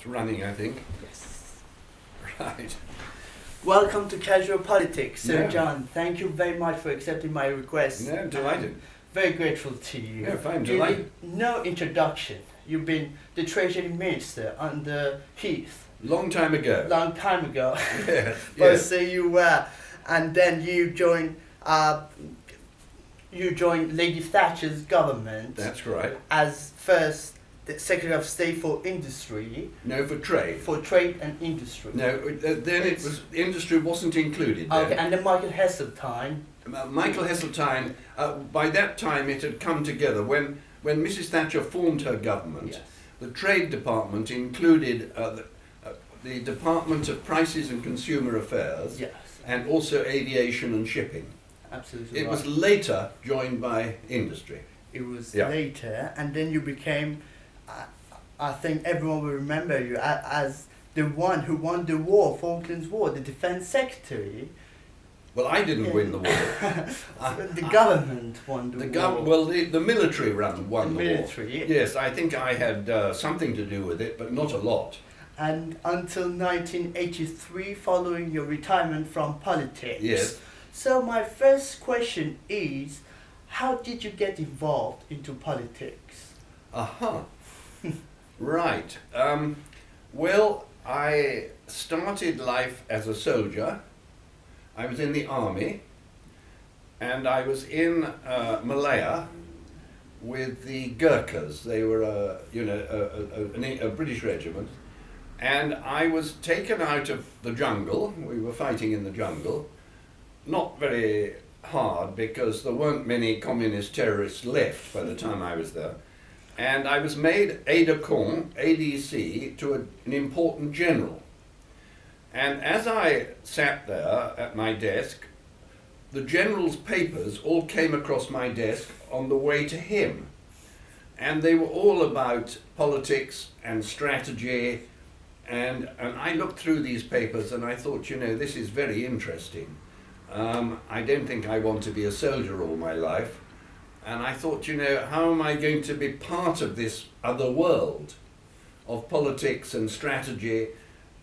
It's running, I think. Yes. Right. Welcome to Casual Politics, Sir Yeah. John. Thank you very much for accepting my request. No, delighted. Very grateful to you. Yeah, fine, You delighted. need no introduction. You've been the Treasury Minister under Heath Long time ago. long time ago. Yes, But yes. so you were, and then you joined Lady Thatcher's government That's right. as first the Secretary of State for Industry, No, for trade. for Trade and Industry. No, then it was industry wasn't included. Then. Okay, and then Michael Heseltine. Michael Heseltine. By that time, it had come together when Mrs. Thatcher formed her government. Yes. The Trade Department included the Department of Prices and Consumer Affairs, Yes. and also Aviation and Shipping. Absolutely. It right. was later joined by Industry. It was Yeah. later, and then you became. I think everyone will remember you as the one who won the war, Falklands War, the Defence Secretary. Well, I didn't Yeah. win the war. The government won the war. Well, the military won The the military. war. Yes, I think I had something to do with it, but not a lot. And until 1983, following your retirement from politics. Yes. So my first question is, how did you get involved into politics? Aha. Right. Well, I started life as a soldier. I was in the army, and I was in Malaya with the Gurkhas. They were, a British regiment, and I was taken out of the jungle. We were fighting in the jungle, not very hard because there weren't many communist terrorists left by the time I was there. And I was made aide-de-camp, ADC, to an important general. And as I sat there at my desk, the general's papers all came across my desk on the way to him. And they were all about politics and strategy. And I looked through these papers and I thought, this is very interesting. I don't think I want to be a soldier all my life. And I thought, how am I going to be part of this other world of politics and strategy?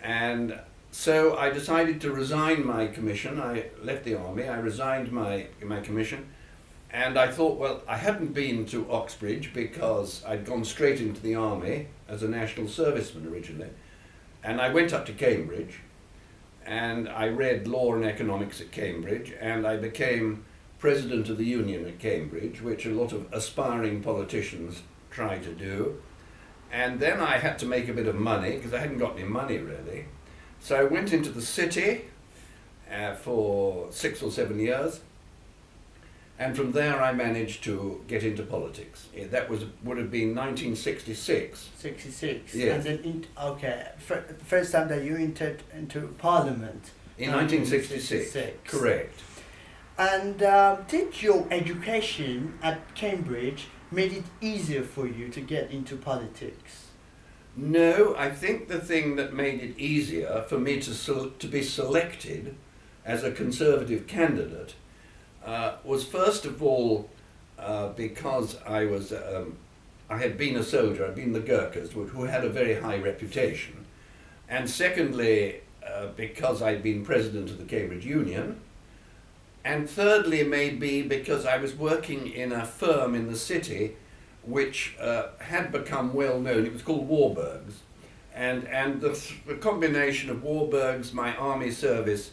And so I decided to resign my commission. I left the army, I resigned my commission. And I thought, well, I hadn't been to Oxbridge because I'd gone straight into the army as a national serviceman originally. And I went up to Cambridge and I read law and economics at Cambridge, and I became president of the union at Cambridge, which a lot of aspiring politicians try to do. And then I had to make a bit of money because I hadn't got any money really. So I went into the city for 6 or 7 years, and from there I managed to get into politics. That would have been 1966. 66. Yes. And then, first time that you entered into Parliament. In 1966. Correct. And did your education at Cambridge made it easier for you to get into politics? No, I think the thing that made it easier for me to be selected as a Conservative candidate was first of all because I had been a soldier, I'd been the Gurkhas, who had a very high reputation, and secondly because I'd been president of the Cambridge Union, and thirdly maybe because I was working in a firm in the city which had become well known. It was called Warburgs, and the combination of Warburgs, my army service,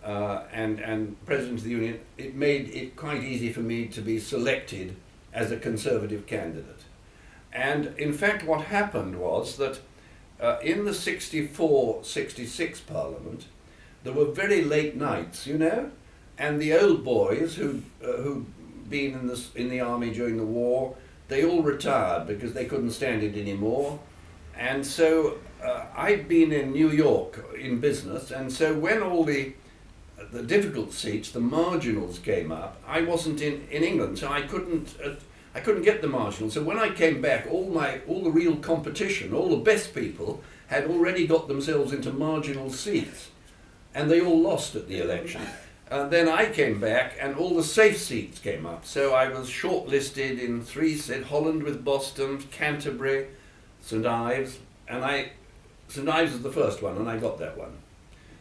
and president of the union, it made it quite easy for me to be selected as a Conservative candidate. And in fact what happened was that in the 64-66 Parliament there were very late nights, and the old boys who'd been in the army during the war, they all retired because they couldn't stand it anymore. And so I'd been in New York in business, and so when all the difficult seats, the marginals came up, I wasn't in England, so I couldn't get the marginals. So when I came back, all the real competition, all the best people had already got themselves into marginal seats, and they all lost at the election. And then I came back and all the safe seats came up. So I was shortlisted in 3 cities, Holland with Boston, Canterbury, St Ives, and I St Ives was the first one, and I got that one.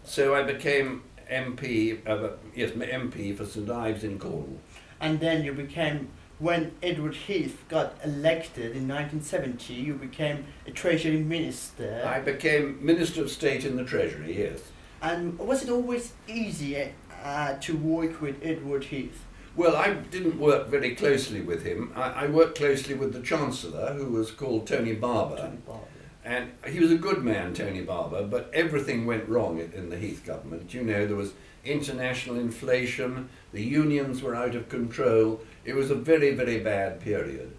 So I became MP, MP for St Ives in Cornwall. And then you became, when Edward Heath got elected in 1970, you became a Treasury Minister. I became Minister of State in the Treasury, yes. And was it always easy to work with Edward Heath? Well, I didn't work very closely with him. I worked closely with the Chancellor, who was called Tony Barber. And he was a good man, Tony Barber, but everything went wrong in the Heath government. You know, there was international inflation, the unions were out of control. It was a very, very bad period.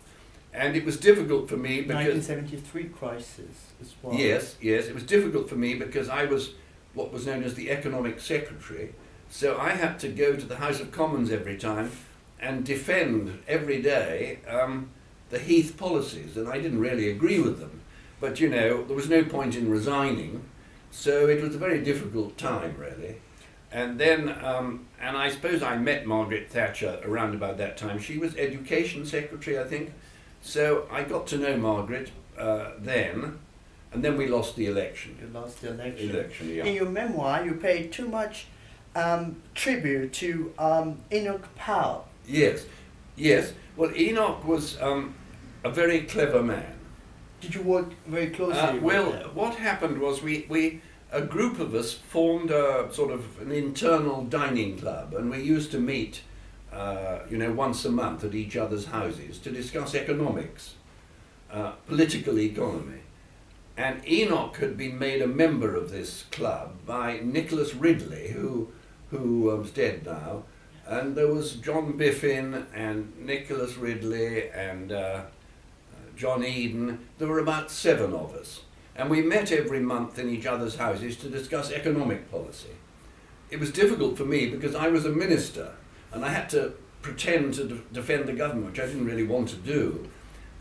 And it was difficult for me because... 1973 crisis as well. Yes, it was difficult for me because I was what was known as the Economic Secretary. So I had to go to the House of Commons every time and defend every day the Heath policies, and I didn't really agree with them. But you know, there was no point in resigning, so it was a very difficult time, really. And then, and I suppose I met Margaret Thatcher around about that time. She was Education Secretary, I think. So I got to know Margaret then, and then we lost the election. You lost the election. Yeah. In your memoir, you paid too much tribute to Enoch Powell. Yes. Well, Enoch was a very clever man. Did you work very closely with him? What happened was a group of us formed a sort of an internal dining club, and we used to meet, once a month at each other's houses to discuss economics, political economy. And Enoch had been made a member of this club by Nicholas Ridley, who was dead now, and there was John Biffin and Nicholas Ridley and John Eden. There were about 7 of us, and we met every month in each other's houses to discuss economic policy. It was difficult for me because I was a minister and I had to pretend to defend the government, which I didn't really want to do.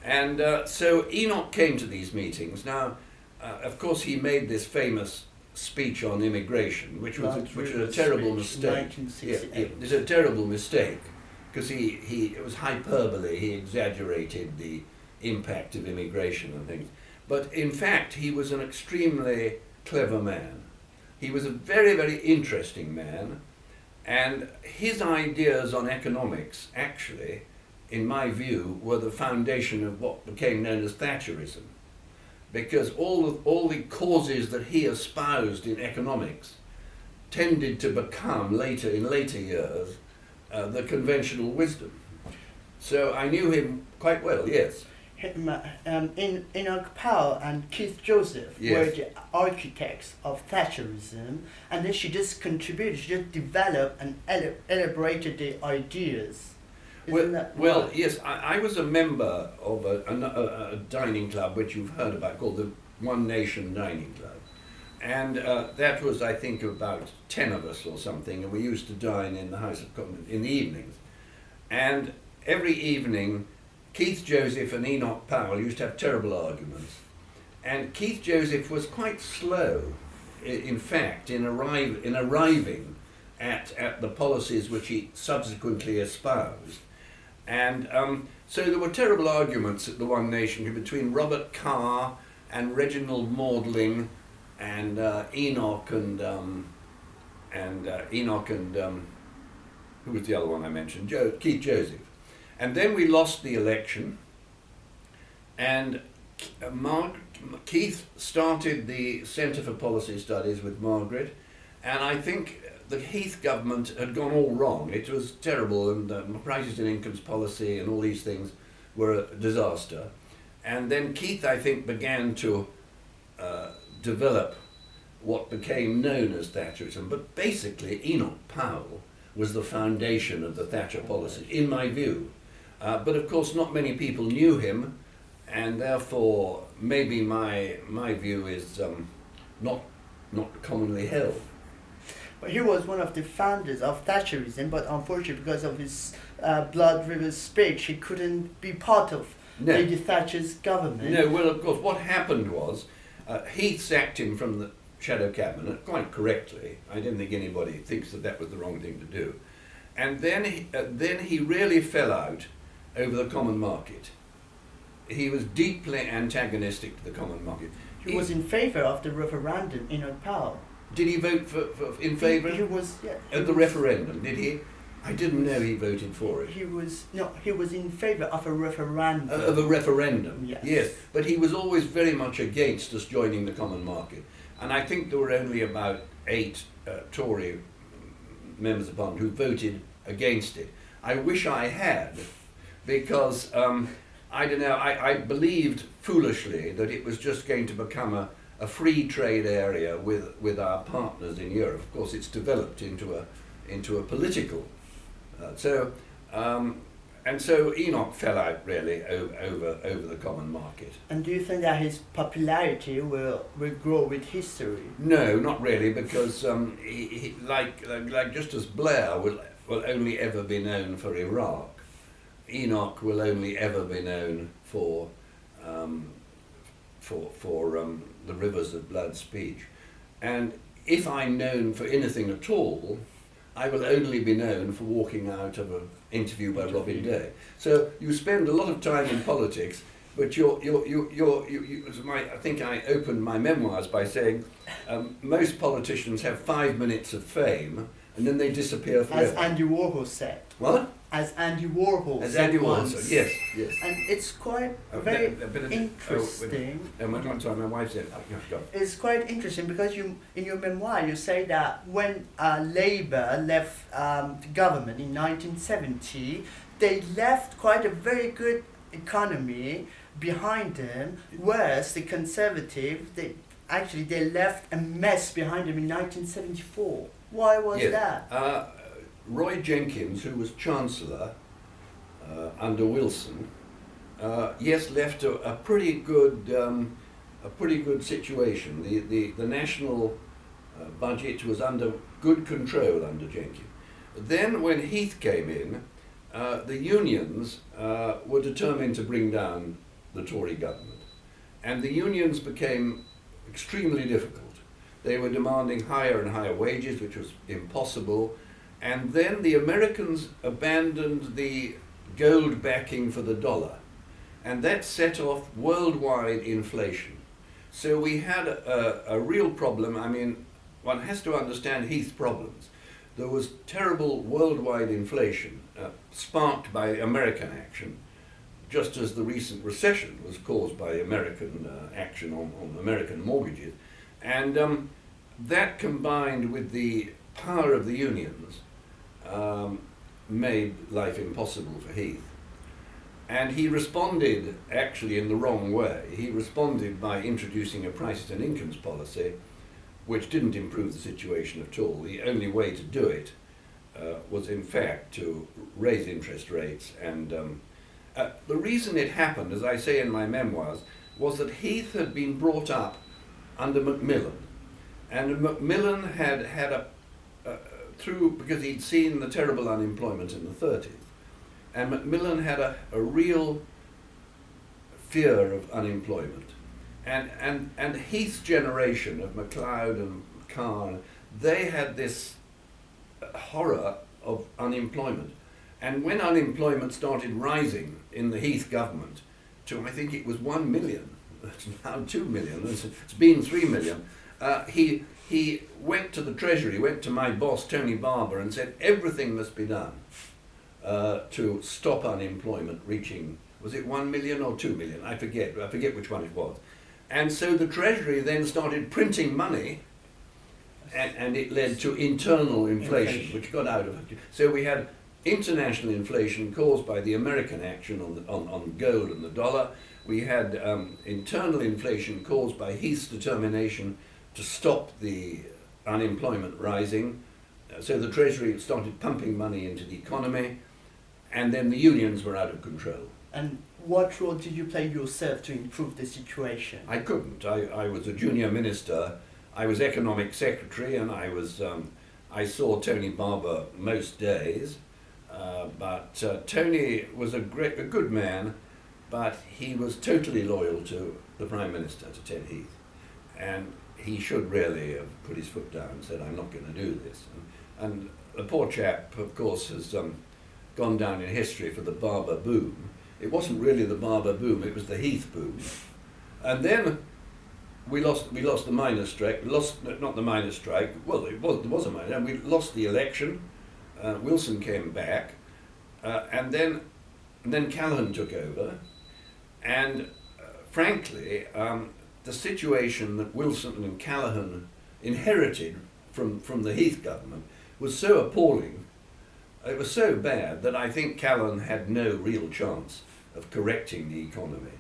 And so Enoch came to these meetings. Now, of course, he made this famous speech on immigration, which was a terrible mistake. 1968. It was a terrible mistake because it was hyperbole. He exaggerated the impact of immigration and things. But in fact, he was an extremely clever man. He was a very, very interesting man, and his ideas on economics, actually, in my view, were the foundation of what became known as Thatcherism. Because all the causes that he espoused in economics tended to become, in later years, the conventional wisdom. So I knew him quite well, yes. Enoch Powell and Keith Joseph were the architects of Thatcherism, and then she just contributed, she just developed and elaborated the ideas. Well, yes, I was a member of a dining club which you've heard about called the One Nation Dining Club. And that was, I think, about 10 of us or something, and we used to dine in the House of Commons in the evenings. And every evening, Keith Joseph and Enoch Powell used to have terrible arguments. And Keith Joseph was quite slow, in fact, in arriving at the policies which he subsequently espoused. And so there were terrible arguments at the One Nation between Robert Carr and Reginald Maudling and Enoch and who was the other one I mentioned? Keith Joseph. And then we lost the election, and Keith started the Centre for Policy Studies with Margaret, and I think the Heath government had gone all wrong. It was terrible, and prices and incomes policy and all these things were a disaster. And then Keith, I think, began to develop what became known as Thatcherism. But basically, Enoch Powell was the foundation of the Thatcher policy, in my view. But of course, not many people knew him, and therefore, maybe my view is not commonly held. But he was one of the founders of Thatcherism, but unfortunately, because of his Blood River speech, he couldn't be part of Lady Thatcher's government. No, well, of course, what happened was Heath sacked him from the Shadow Cabinet, quite correctly. I don't think anybody thinks that was the wrong thing to do. And then he really fell out over the common market. He was deeply antagonistic to the common market. He was in favour of the referendum, Enoch Powell. Did he vote in favour? He was, yeah. At the referendum, did he? I didn't know he voted for it. He was in favour of a referendum. Of a referendum, yes. Yes. But he was always very much against us joining the common market. And I think there were only about 8 Tory members of Parliament who voted against it. I wish I had, because I don't know, I believed foolishly that it was just going to become a free trade area with our partners in Europe. Of course, it's developed into a political. And so Enoch fell out really over the common market. And do you think that his popularity will grow with history? No, not really, because he like just as Blair will only ever be known for Iraq, Enoch will only ever be known for the Rivers of Blood speech. And if I'm known for anything at all, I will only be known for walking out of an interview by Robin Day. So you spend a lot of time in politics, but I think I opened my memoirs by saying most politicians have 5 minutes of fame and then they disappear forever. As Andy Warhol said. What? As Andy Warhol As said Andy Warhol once. said, yes, yes. And it's quite interesting. I'm sorry, my wife said, go. It's quite interesting because in your memoir you say that when Labour left the government in 1970, they left quite a very good economy behind them, whereas the Conservatives, they left a mess behind them in 1974. Why was that? Roy Jenkins, who was Chancellor under Wilson, left a pretty good situation. The national budget was under good control under Jenkins. Then, when Heath came in, the unions were determined to bring down the Tory government, and the unions became extremely difficult. They were demanding higher and higher wages, which was impossible. And then the Americans abandoned the gold backing for the dollar, and that set off worldwide inflation. So we had a real problem. I mean, one has to understand Heath's problems. There was terrible worldwide inflation sparked by American action, just as the recent recession was caused by American action on American mortgages. And that combined with the power of the unions made life impossible for Heath. And he responded actually in the wrong way. He responded by introducing a prices and incomes policy which didn't improve the situation at all. The only way to do it was in fact to raise interest rates. And the reason it happened, as I say in my memoirs, was that Heath had been brought up under Macmillan. And Macmillan had because he'd seen the terrible unemployment in the 30s. And Macmillan had a real fear of unemployment. And Heath's generation of MacLeod and Carr, they had this horror of unemployment. And when unemployment started rising in the Heath government to, I think it was 1 million, it's now 2 million, it's been 3 million, he went to the Treasury, went to my boss, Tony Barber, and said everything must be done to stop unemployment reaching, was it 1 million or 2 million? I forget which one it was. And so the Treasury then started printing money, and it led to internal inflation, which got out of it. So we had international inflation caused by the American action on gold and the dollar. We had internal inflation caused by Heath's determination to stop the unemployment rising. So the Treasury started pumping money into the economy, and then the unions were out of control. And what role did you play yourself to improve the situation? I couldn't. I was a junior minister. I was economic secretary, and I saw Tony Barber most days. But Tony was a good man, but he was totally loyal to the Prime Minister, to Ted Heath. And he should really have put his foot down and said, I'm not going to do this. And the poor chap, of course, has gone down in history for the Barber boom. It wasn't really the Barber boom, it was the Heath boom. And then we lost the miners' strike. Not the miners' strike. Well, there was a miners', and we lost the election. Wilson came back, and then Callaghan took over, and frankly, the situation that Wilson and Callaghan inherited from the Heath government was so appalling. It was so bad that I think Callaghan had no real chance of correcting the economy.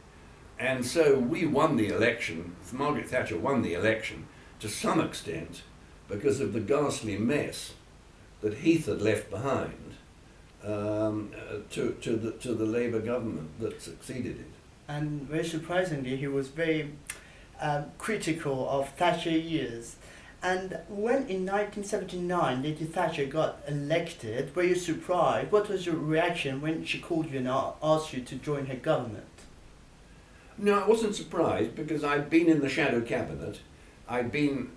And so we won the election, Margaret Thatcher won the election to some extent because of the ghastly mess that Heath had left behind to the Labour government that succeeded it. And very surprisingly, he was very critical of Thatcher years. And when in 1979 Lady Thatcher got elected, were you surprised? What was your reaction when she called you and asked you to join her government? No, I wasn't surprised because I'd been in the shadow cabinet. I'd been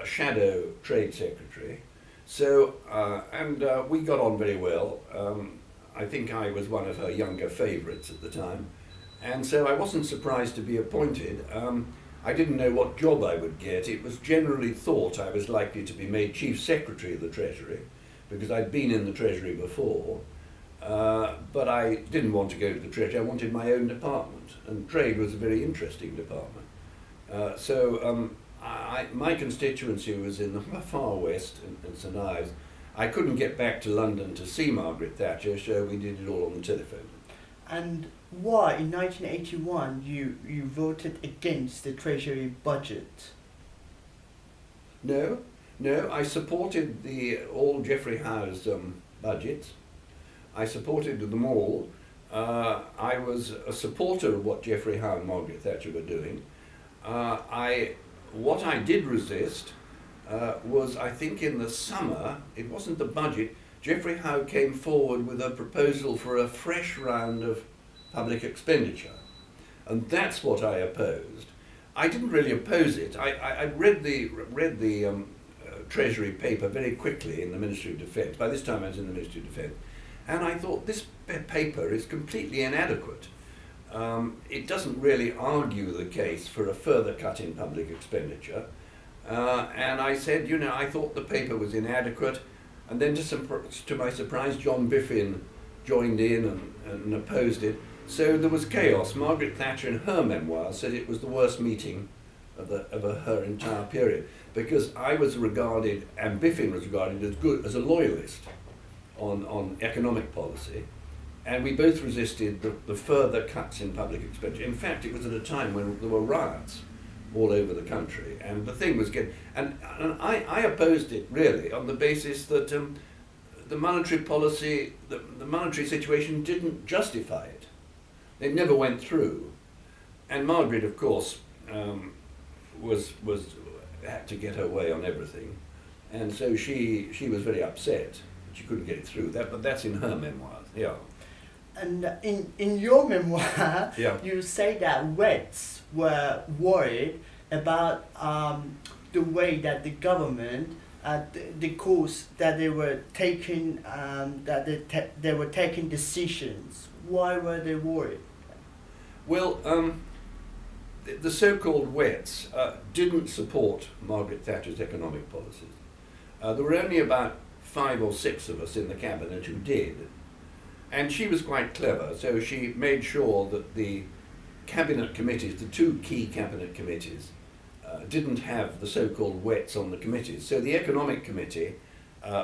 shadow trade secretary. So, we got on very well. I think I was one of her younger favourites at the time. And so I wasn't surprised to be appointed. I didn't know what job I would get. It was generally thought I was likely to be made Chief Secretary of the Treasury because I'd been in the Treasury before. But I didn't want to go to the Treasury. I wanted my own department, and trade was a very interesting department. My constituency was in the far west in St Ives. I couldn't get back to London to see Margaret Thatcher, so we did it all on the telephone. And why, in 1981, you voted against the Treasury budget? No, I supported all Geoffrey Howe's budgets. I supported them all. I was a supporter of what Geoffrey Howe and Margaret Thatcher were doing. What I did resist was, I think in the summer, it wasn't the budget, Geoffrey Howe came forward with a proposal for a fresh round of public expenditure. And that's what I opposed. I didn't really oppose it. I read the Treasury paper very quickly in the Ministry of Defence. By this time I was in the Ministry of Defence. And I thought, this paper is completely inadequate. It doesn't really argue the case for a further cut in public expenditure. And I said, I thought the paper was inadequate. And then to my surprise, John Biffin joined in and opposed it. So there was chaos. Margaret Thatcher in her memoir said it was the worst meeting of her entire period, because I was regarded, and Biffin was regarded as a loyalist on economic policy, and we both resisted the further cuts in public expenditure. In fact, it was at a time when there were riots all over the country, and the thing was getting, and I opposed it really on the basis that the monetary policy, the monetary situation didn't justify it. It never went through, and Margaret, of course, had to get her way on everything, and so she was very upset. She couldn't get it through. But that's in her memoirs. Yeah. And in your memoir, yeah, you say that Wets were worried about the way that the government, the course that they were taking, they were taking decisions. Why were they worried? Well, the so-called Wets didn't support Margaret Thatcher's economic policies. There were only about 5 or 6 of us in the cabinet who did. And she was quite clever, so she made sure that the cabinet committees, the 2 key cabinet committees, didn't have the so-called Wets on the committees. So the economic committee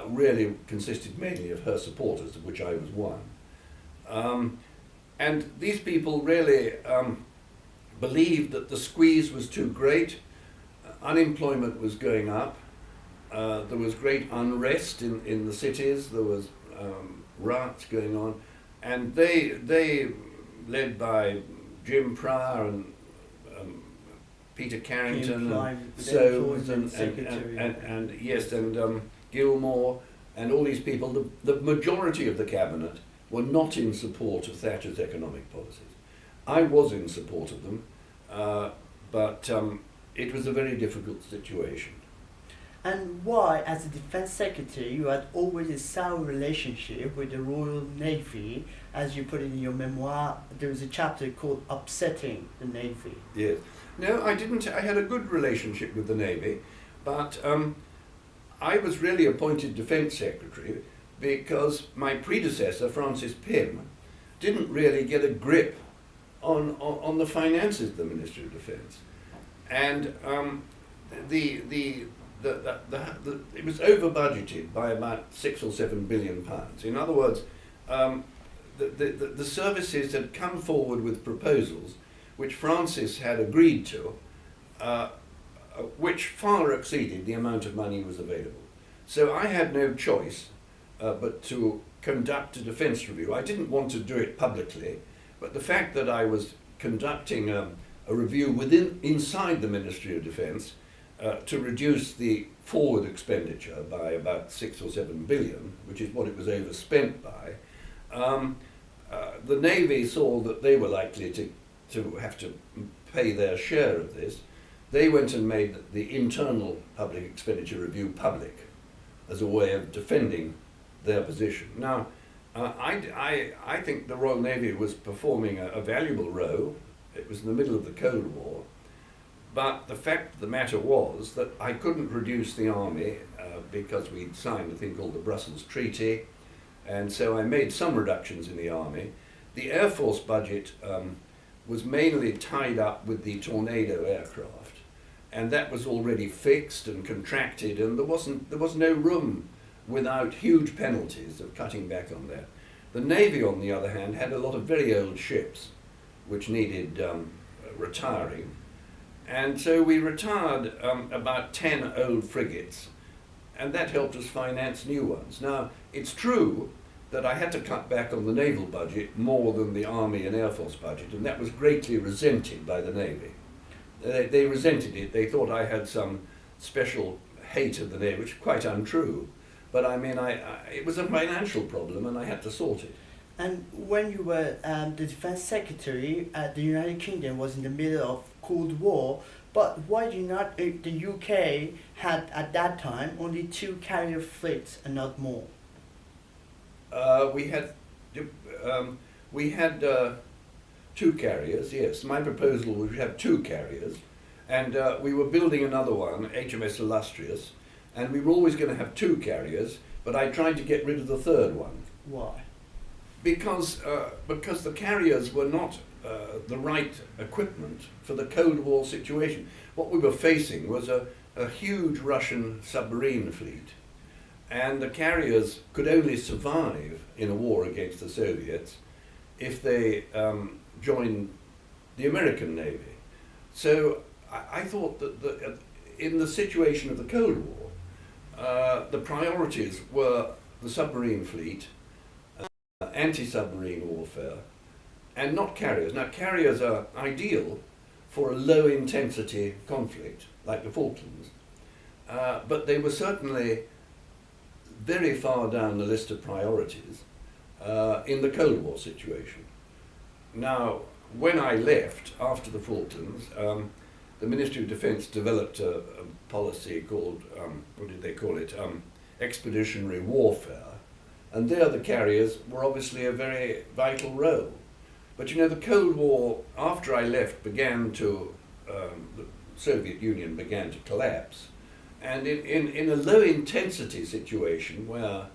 really consisted mainly of her supporters, of which I was one. And these people really believed that the squeeze was too great, unemployment was going up, there was great unrest in the cities, there was riots going on, and they led by Jim Pryor and Peter Carrington and Gilmore and all these people, the majority of the cabinet were not in support of Thatcher's economic policies. I was in support of them, but it was a very difficult situation. And why, as a defense secretary, you had always a sour relationship with the Royal Navy? As you put in your memoir, there was a chapter called Upsetting the Navy. Yes. No, I didn't. I had a good relationship with the Navy, but I was really appointed Defence Secretary because my predecessor, Francis Pym, didn't really get a grip on the finances of the Ministry of Defence. And it was over budgeted by about £6 or £7 billion. In other words, the services had come forward with proposals which Francis had agreed to, which far exceeded the amount of money was available. So I had no choice but to conduct a defence review. I didn't want to do it publicly, but the fact that I was conducting a review inside the Ministry of Defence to reduce the forward expenditure by about 6 or 7 billion, which is what it was overspent by, the Navy saw that they were likely to have to pay their share of this. They went and made the internal public expenditure review public as a way of defending their position. Now, I think the Royal Navy was performing a valuable role. It was in the middle of the Cold War, but the fact of the matter was that I couldn't reduce the army because we'd signed a thing called the Brussels Treaty, and so I made some reductions in the army. The Air Force budget was mainly tied up with the Tornado aircraft, and that was already fixed and contracted, and there was no room without huge penalties of cutting back on that. The Navy, on the other hand, had a lot of very old ships which needed retiring, and so we retired about 10 old frigates, and that helped us finance new ones. Now, it's true that I had to cut back on the naval budget more than the Army and Air Force budget, and that was greatly resented by the Navy. They resented it. They thought I had some special hate of the Navy, which is quite untrue. But I mean, it was a financial problem, and I had to sort it. And when you were the Defence Secretary, the United Kingdom was in the middle of Cold War, but why did not the UK had at that time only 2 carrier fleets and not more? We had 2 carriers, yes. My proposal was to have 2 carriers, and we were building another one, HMS Illustrious, and we were always going to have 2 carriers, but I tried to get rid of the third one. Why? Because the carriers were not the right equipment for the Cold War situation. What we were facing was a huge Russian submarine fleet, and the carriers could only survive in a war against the Soviets if they joined the American Navy. So I thought that in the situation of the Cold War, the priorities were the submarine fleet, anti-submarine warfare, and not carriers. Now, carriers are ideal for a low-intensity conflict, like the Falklands, but they were certainly very far down the list of priorities in the Cold War situation. Now, when I left after the Falklands, the Ministry of Defence developed a policy called, what did they call it, expeditionary warfare, and there the carriers were obviously a very vital role. But you know, the Cold War, after I left, the Soviet Union began to collapse. And in a low-intensity situation where,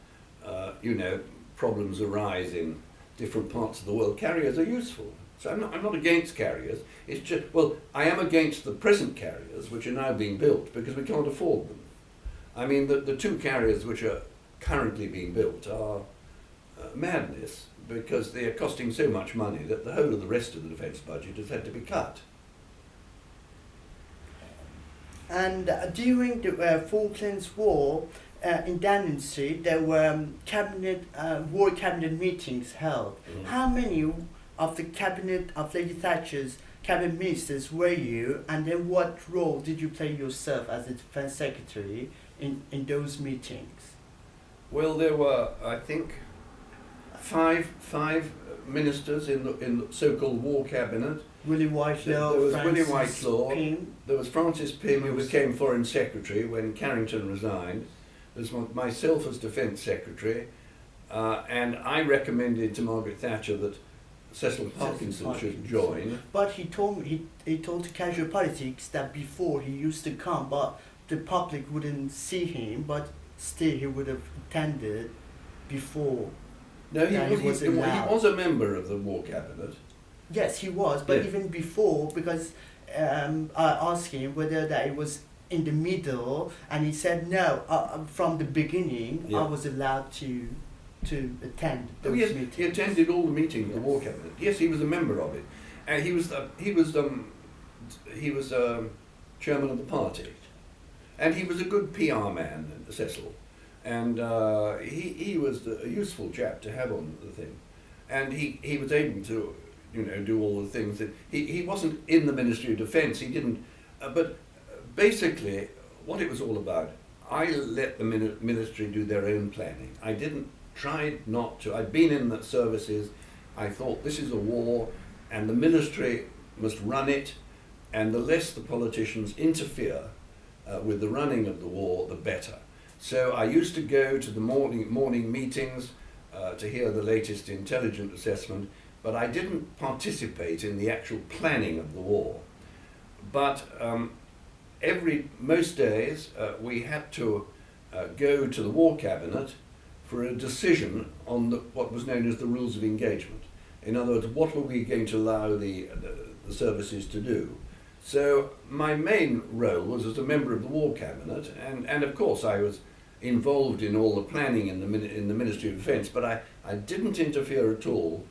you know, problems arise in different parts of the world, carriers are useful. So I'm not against carriers. It's just, well, I am against the present carriers, which are now being built, because we can't afford them. I mean, the 2 carriers which are currently being built are madness, because they are costing so much money that the whole of the rest of the defence budget has had to be cut. And during the Falklands War in Downing Street, there were war cabinet meetings held. Mm. How many of the cabinet of Lady Thatcher's cabinet ministers were you, and then what role did you play yourself as the Defence Secretary in those meetings? Well, there were, I think, five ministers in the so-called war cabinet. Willie Whitelaw, There was Francis Willie Whitelaw. Pym. There was Francis Pym, who became Foreign Secretary when Carrington resigned. There's myself as Defence Secretary, and I recommended to Margaret Thatcher that Cecil Parkinson should join. But he told me, he told Casual Politics that before he used to come, but the public wouldn't see him, but still he would have attended before. No, he that was a member of the War Cabinet. Yes, he was, but Yeah. even before, because I asked him whether that it was in the middle, and he said no. From the beginning, Yeah. I was allowed to attend Oh, those yes, meetings. he attended all the meetings of the Yes. War Cabinet. Yes, he was a member of it, and he was chairman of the party, and he was a good PR man, Cecil, and he was a useful chap to have on the thing, and he was able to, do all the things that he wasn't in the Ministry of Defence. He didn't, but basically, what it was all about, I let the ministry do their own planning. I tried not to. I'd been in the services. I thought this is a war, and the ministry must run it, and the less the politicians interfere with the running of the war, the better. So I used to go to the morning meetings to hear the latest intelligence assessment, but I didn't participate in the actual planning of the war. But most days we had to go to the War Cabinet for a decision on what was known as the rules of engagement. In other words, what were we going to allow the services to do? So my main role was as a member of the War Cabinet, and of course I was involved in all the planning in the Ministry of Defence, but I didn't interfere at all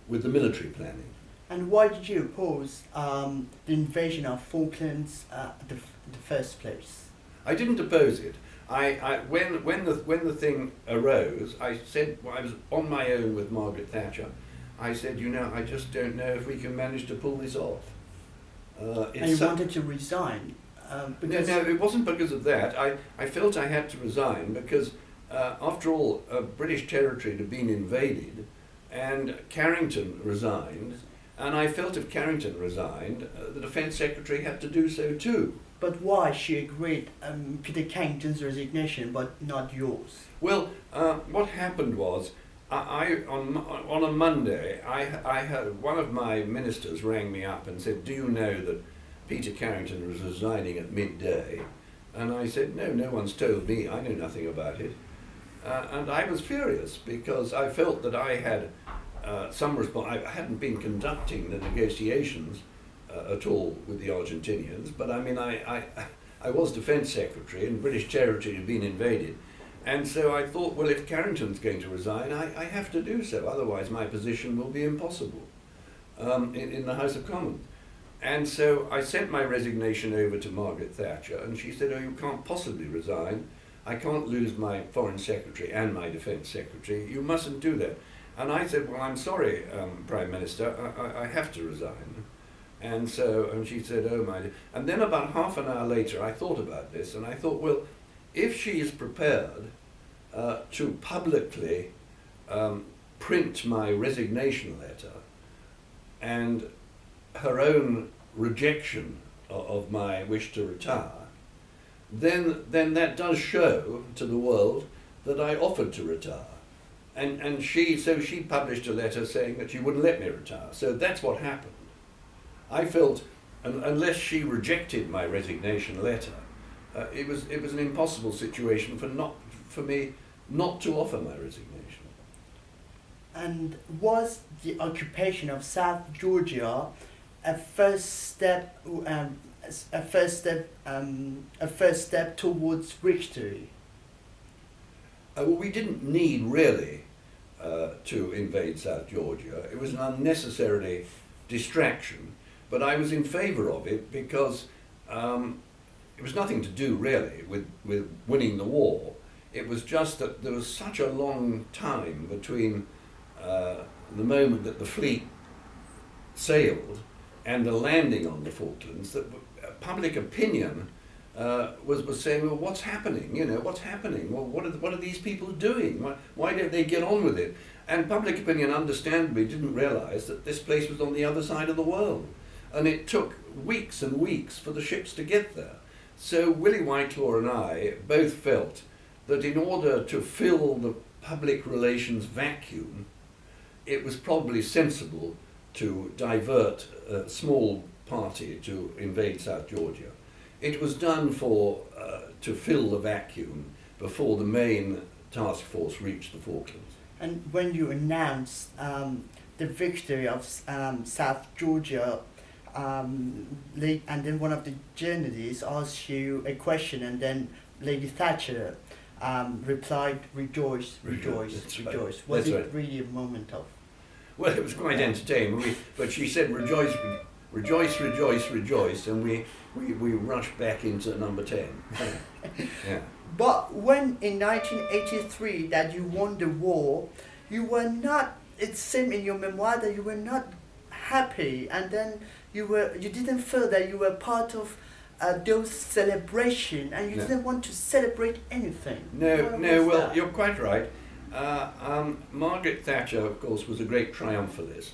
with the military planning. And why did you oppose the invasion of Falklands in the first place? I didn't oppose it. When the thing arose, I said, I was on my own with Margaret Thatcher. I said, I just don't know if we can manage to pull this off. And you wanted to resign? Because No, it wasn't because of that. I felt I had to resign because, after all, British territory had been invaded, and Carrington resigned, and I felt if Carrington resigned, the Defence Secretary had to do so too. But why she agreed Peter Carrington's resignation, but not yours? Well, what happened was, on a Monday, I had one of my ministers rang me up and said, "Do you know that Peter Carrington was resigning at midday?" And I said, "No one's told me. I know nothing about it." And I was furious because I felt that I had some response. I hadn't been conducting the negotiations at all with the Argentinians, but I mean, I was Defence Secretary and British territory had been invaded. And so I thought, well, if Carrington's going to resign, I have to do so, otherwise my position will be impossible in the House of Commons. And so I sent my resignation over to Margaret Thatcher, and she said, "Oh, you can't possibly resign. I can't lose my Foreign Secretary and my Defence Secretary. You mustn't do that." And I said, "Well, I'm sorry, Prime Minister, I have to resign." And she said, "Oh my," and then about half an hour later I thought about this, and I thought, well, if she is prepared to publicly print my resignation letter and her own rejection of my wish to retire, then that does show to the world that I offered to retire. And she published a letter saying that she wouldn't let me retire. So that's what happened. I felt, unless she rejected my resignation letter, it was an impossible situation for me not to offer my resignation. And was the occupation of South Georgia a first step towards victory? Well, we didn't need really to invade South Georgia. It was an unnecessary distraction, but I was in favour of it because it was nothing to do really with winning the war. It was just that there was such a long time between the moment that the fleet sailed and the landing on the Falklands that public opinion was saying, well, what's happening? What's happening? Well, what are these people doing? Why don't they get on with it? And public opinion, understandably, didn't realise that this place was on the other side of the world. And it took weeks and weeks for the ships to get there. So Willie Whitelaw and I both felt that in order to fill the public relations vacuum, it was probably sensible to divert a small party to invade South Georgia. It was done to fill the vacuum before the main task force reached the Falklands. And when you announced the victory of South Georgia, and then one of the journalists asked you a question, and then Lady Thatcher replied, "Rejoice, rejoice, That's rejoice." Right. Was That's it right. really a moment of? Well, it was quite entertaining, but she said, "Rejoice, rejoice, rejoice, rejoice," and we rushed back into number 10. Yeah. But when in 1983 that you won the war, you were not. It seemed in your memoir that you were not happy, and then you didn't feel that you were part of those celebrations, and you No. didn't want to celebrate anything. No, Why no. was Well, that? you're quite right. Margaret Thatcher, of course, was a great triumphalist,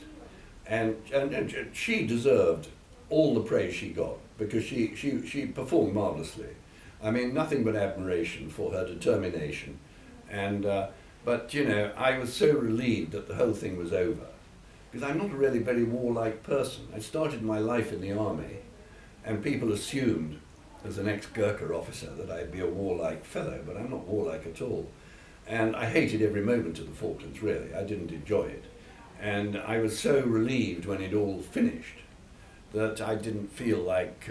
and she deserved all the praise she got because she performed marvelously. I mean, nothing but admiration for her determination, and but you know, I was so relieved that the whole thing was over because I'm not a really very warlike person. I started my life in the army, and people assumed, as an ex-Gurkha officer, that I'd be a warlike fellow, but I'm not warlike at all. And I hated every moment of the Falklands, really. I didn't enjoy it. And I was so relieved when it all finished that I didn't feel like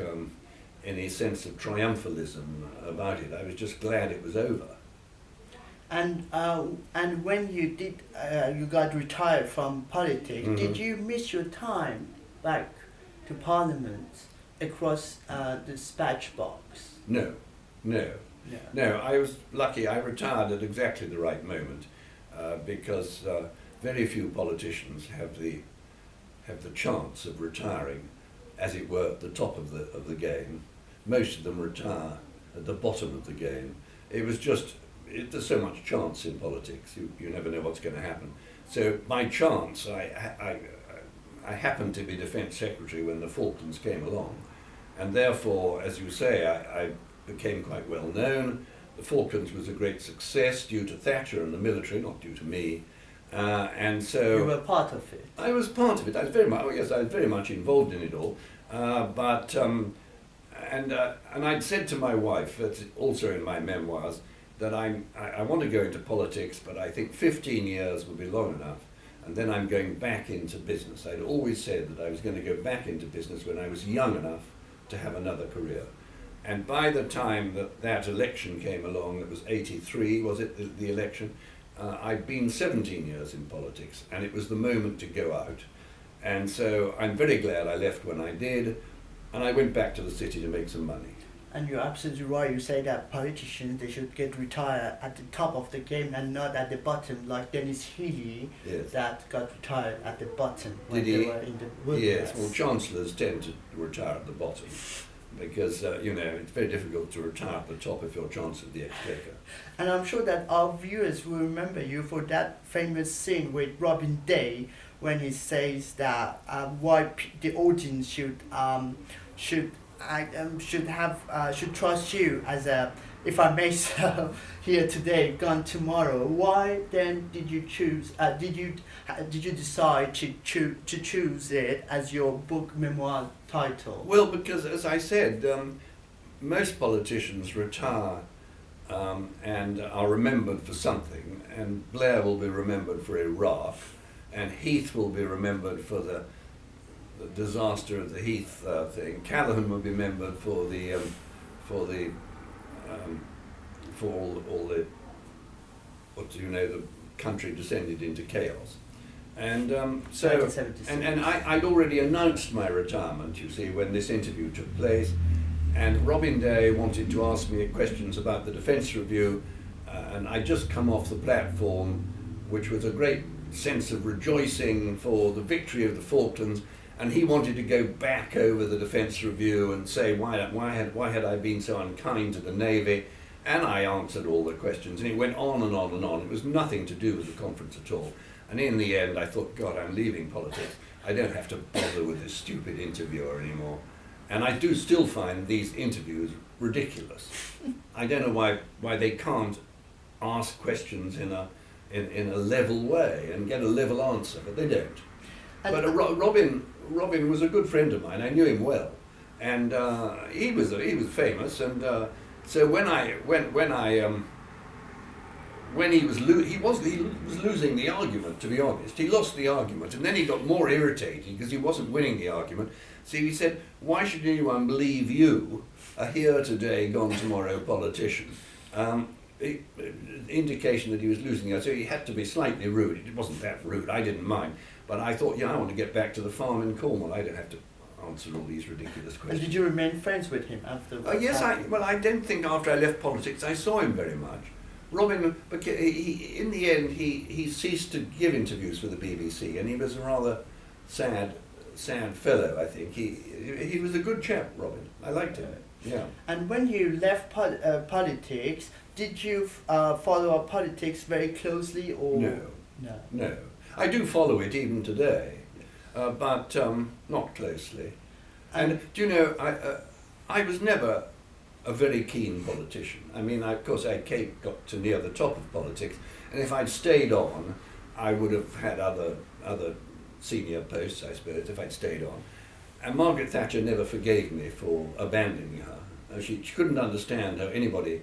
any sense of triumphalism about it. I was just glad it was over. And when you did, you got retired from politics. Mhm. Did you miss your time back to Parliament across the dispatch box? No, no. Yeah. No, I was lucky. I retired at exactly the right moment because very few politicians have the chance of retiring, as it were, at the top of the game. Most of them retire at the bottom of the game. It was just there's so much chance in politics. You never know what's going to happen. So by chance, I happened to be Defence Secretary when the Falklands came along, and therefore, as you say, I became quite well known. The Falklands was a great success due to Thatcher and the military, not due to me. And so You were part of it. I was part of it. I was very much, yes, I was very much involved in it all. And I'd said to my wife, that's also in my memoirs, that I want to go into politics, but I think 15 years will be long enough, and then I'm going back into business. I'd always said that I was going to go back into business when I was young enough to have another career. And by the time that election came along, it was 83, was it, the election? I'd been 17 years in politics, and it was the moment to go out. And so I'm very glad I left when I did, and I went back to the city to make some money. And you're absolutely right. You say that politicians, they should get retired at the top of the game and not at the bottom, like Dennis Healy, Yes. that got retired at the bottom when Did they he? were in the wilderness. Yes, well, chancellors tend to retire at the bottom because, you know, it's very difficult to retire at the top if you're Chancellor of the Exchequer. And I'm sure that our viewers will remember you for that famous scene with Robin Day when he says that the audience should trust you as a, if I may say, here today, gone tomorrow. Why then did you choose? Did you decide to choose it as your book memoir title? Well, because as I said, most politicians retire and are remembered for something, and Blair will be remembered for Iraq, and Heath will be remembered for the disaster of the Heath thing. Callaghan will be remembered for all the the country descended into chaos, and so 1976. and I'd already announced my retirement. You see, when this interview took place, and Robin Day wanted to ask me questions about the Defence Review, and I'd just come off the platform, which was a great sense of rejoicing for the victory of the Falklands. And he wanted to go back over the Defence Review and say why had I been so unkind to the Navy, and I answered all the questions, and it went on and on and on. It was nothing to do with the conference at all. And in the end, I thought, God, I'm leaving politics. I don't have to bother with this stupid interviewer anymore. And I do still find these interviews ridiculous. I don't know why they can't ask questions in a level way and get a level answer, but they don't. And But Robin was a good friend of mine. I knew him well, and he was famous. And so when he was losing the argument. To be honest, he lost the argument, and then he got more irritated because he wasn't winning the argument. So he said, "Why should anyone believe you, a here today, gone tomorrow politician?" Indication that he was losing it. So he had to be slightly rude. It wasn't that rude. I didn't mind. But I thought, I want to get back to the farm in Cornwall. I don't have to answer all these ridiculous And questions. did you remain friends with him after? Yes, I don't think after I left politics I saw him very much. Robin, in the end, he ceased to give interviews for the BBC, and he was a rather sad fellow, I think. He was a good chap, Robin. I liked him. Yeah. And when you left politics, did you follow up politics very closely, or No. I do follow it even today, but not closely. And do you know, I was never a very keen politician. I mean, of course, I got to near the top of politics, and if I'd stayed on, I would have had other senior posts, I suppose, if I'd stayed on. And Margaret Thatcher never forgave me for abandoning her. She couldn't understand how anybody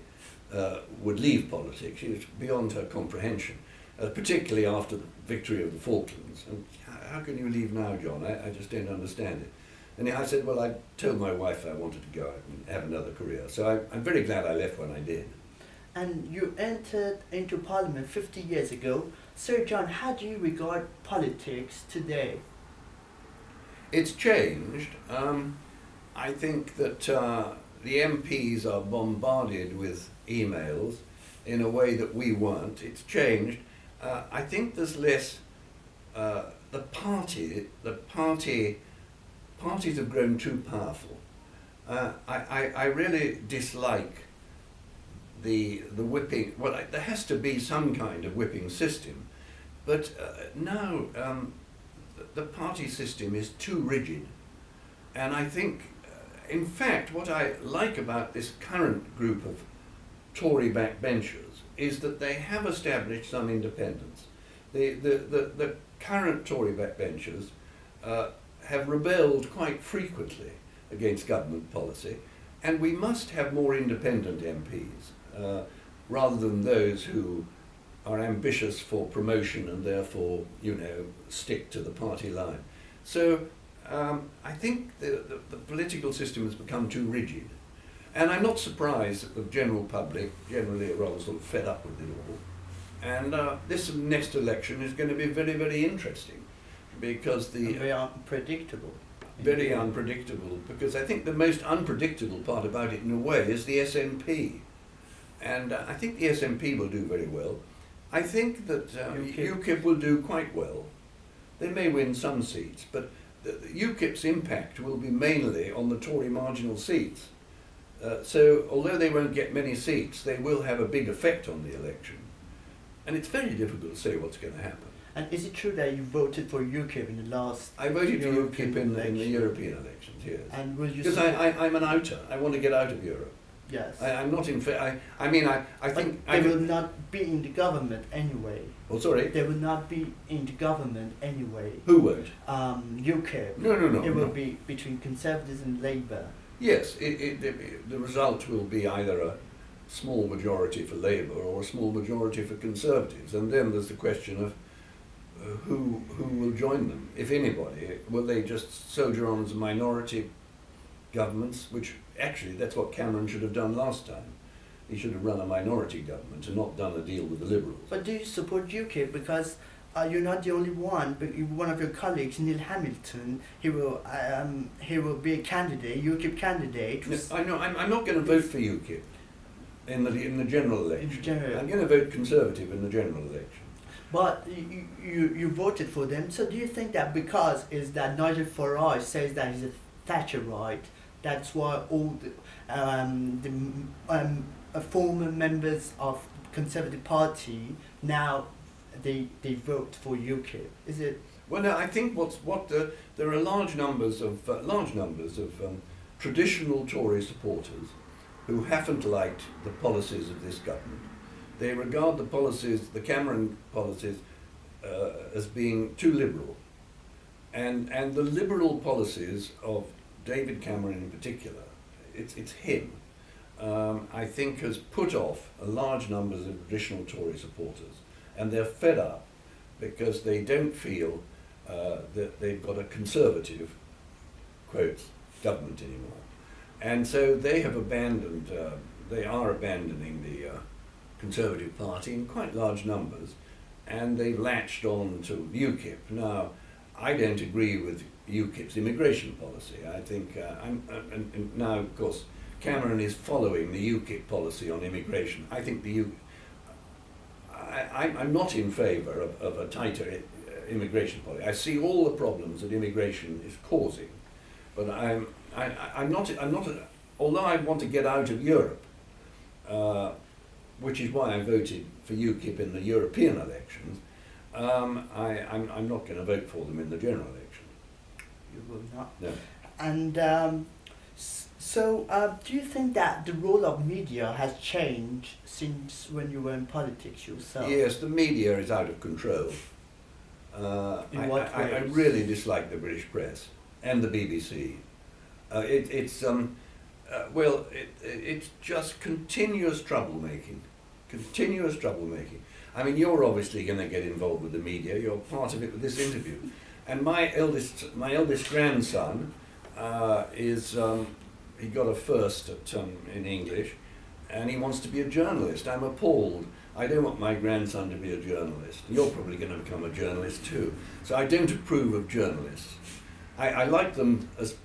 would leave politics. She was beyond her comprehension, particularly after the victory of the Falklands. And how can you leave now, John? I just don't understand it. And I said, well, I told my wife I wanted to go out and have another career. So I'm very glad I left when I did. And you entered into Parliament 50 years ago. Sir John, how do you regard politics today? It's changed. I think that the MPs are bombarded with emails in a way that we weren't. It's changed. I think there's less. Parties have grown too powerful. I really dislike the whipping. Well, there has to be some kind of whipping system, but now the party system is too rigid. And I think, in fact, what I like about this current group of Tory backbenchers is that they have established some independence. The current Tory backbenchers have rebelled quite frequently against government policy, and we must have more independent MPs rather than those who are ambitious for promotion and therefore, stick to the party line. So I think the political system has become too rigid, and I'm not surprised that the general public generally are rather sort of fed up with it all. And this next election is going to be very, very interesting, because very unpredictable. Very unpredictable, because I think the most unpredictable part about it in a way is the SNP. And I think the SNP will do very well. I think that UKIP will do quite well. They may win some seats, but UKIP's impact will be mainly on the Tory marginal seats. So although they won't get many seats, they will have a big effect on the election. And it's very difficult to say what's going to happen. And is it true that you voted for UKIP in the last? I voted for UKIP in the European elections, yes. And will you? Because I'm an outer. I want to get out of Europe. Yes. I'm not in. I think. They will not be in the government anyway. Oh, sorry. They will not be in the government anyway. Who won't? UKIP. No. It will be between Conservatives and Labour. Yes. The result will be either a small majority for Labour or a small majority for Conservatives, and then there's the question of who will join them, if anybody. Will they just soldier on as minority governments, which actually that's what Cameron should have done last time. He should have run a minority government and not done a deal with the Liberals. But do you support UKIP? Because you're not the only one, but one of your colleagues, Neil Hamilton, he will be a candidate, UKIP candidate. Yes, I know. I'm not going to vote for UKIP in the general election. I'm going to vote Conservative in the general election. But you voted for them, so do you think that because Nigel Farage says that he's a Thatcherite, that's why all the former members of the Conservative Party now they vote for UKIP? Is it? Well, no. I think there are large numbers of traditional Tory supporters who haven't liked the policies of this government. They regard the Cameron policies, as being too liberal. And the liberal policies of David Cameron in particular, it's him, I think has put off a large numbers of traditional Tory supporters, and they're fed up because they don't feel that they've got a conservative, quotes, government anymore. And so they have abandoned, they are abandoning the Conservative Party in quite large numbers, and they've latched on to UKIP. Now, I don't agree with UKIP's immigration policy. I think, and now of course, Cameron is following the UKIP policy on immigration. I think I'm not in favour of a tighter immigration policy. I see all the problems that immigration is causing, but I'm not. Although I want to get out of Europe, which is why I voted for UKIP in the European elections, I'm not going to vote for them in the general election. You will not. No. And so, do you think that the role of media has changed since when you were in politics yourself? Yes, the media is out of control. In what ways? I really dislike the British press and the BBC. It's just continuous troublemaking. Continuous troublemaking. I mean, you're obviously going to get involved with the media. You're part of it with this interview. And my eldest grandson he got a first in English, and he wants to be a journalist. I'm appalled. I don't want my grandson to be a journalist. You're probably going to become a journalist too. So I don't approve of journalists. I like them as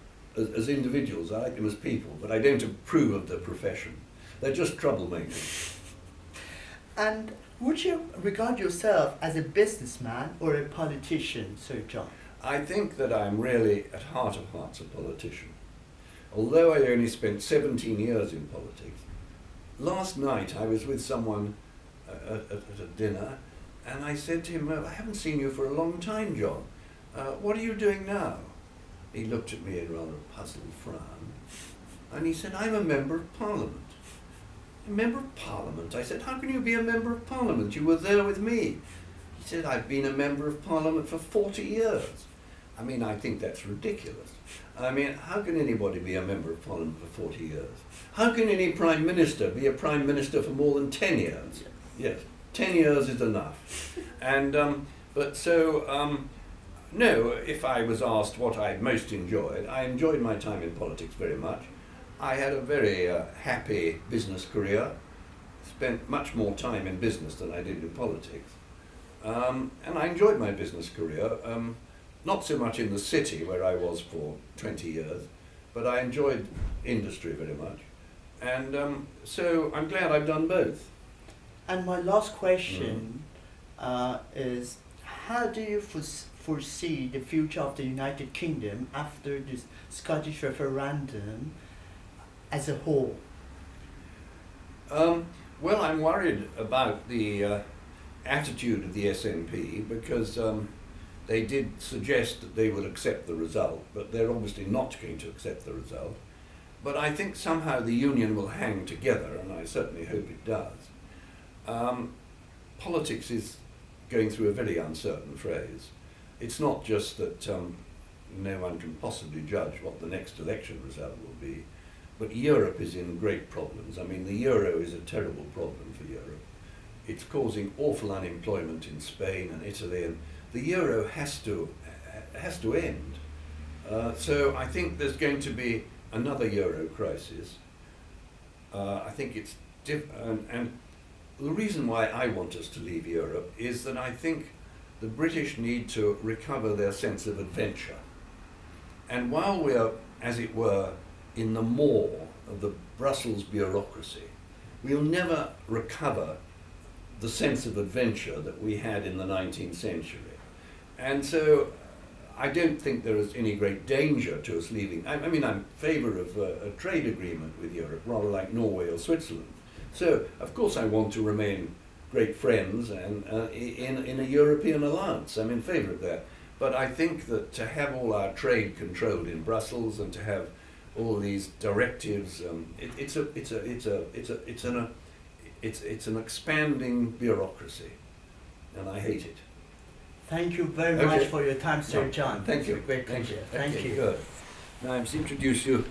individuals. I like them as people, but I don't approve of the profession. They're just troublemakers. And would you regard yourself as a businessman or a politician, Sir John? I think that I'm really, at heart of hearts, a politician. Although I only spent 17 years in politics, last night I was with someone at a dinner, and I said to him, "Well, I haven't seen you for a long time, John. What are you doing now?" He looked at me in rather a puzzled frown, and he said, "I'm a member of Parliament." "A member of Parliament?" I said, "How can you be a member of Parliament? You were there with me." He said, "I've been a member of Parliament for 40 years. I mean, I think that's ridiculous. I mean, how can anybody be a member of Parliament for 40 years? How can any Prime Minister be a Prime Minister for more than 10 years? Yes, 10 years is enough. And, no, if I was asked what I most enjoyed, I enjoyed my time in politics very much. I had a very happy business career, spent much more time in business than I did in politics. And I enjoyed my business career. Not so much in the city where I was for 20 years, but I enjoyed industry very much. And so I'm glad I've done both. And my last question is, how do you foresee the future of the United Kingdom after this Scottish referendum as a whole? Well, I'm worried about the attitude of the SNP because they did suggest that they would accept the result, but they're obviously not going to accept the result. But I think somehow the union will hang together, and I certainly hope it does. Politics is going through a very uncertain phase. It's not just that no one can possibly judge what the next election result will be, but Europe is in great problems. I mean, the euro is a terrible problem for Europe. It's causing awful unemployment in Spain and Italy, and the euro has to end. So I think there's going to be another euro crisis. I think it's and the reason why I want us to leave Europe is that I think the British need to recover their sense of adventure. And while we're, as it were, in the maw of the Brussels bureaucracy, we'll never recover the sense of adventure that we had in the 19th century. And so I don't think there is any great danger to us leaving. I mean, I'm in favour of a trade agreement with Europe, rather like Norway or Switzerland. So, of course, I want to remain great friends and in a European alliance. I'm in favour of that. But I think that to have all our trade controlled in Brussels and to have all these directives, it's an expanding bureaucracy, and I hate it. Thank you very Okay. much for your time, Sir No, John. thank It's you. a great pleasure. Thank Okay, you. Good. Now I must introduce you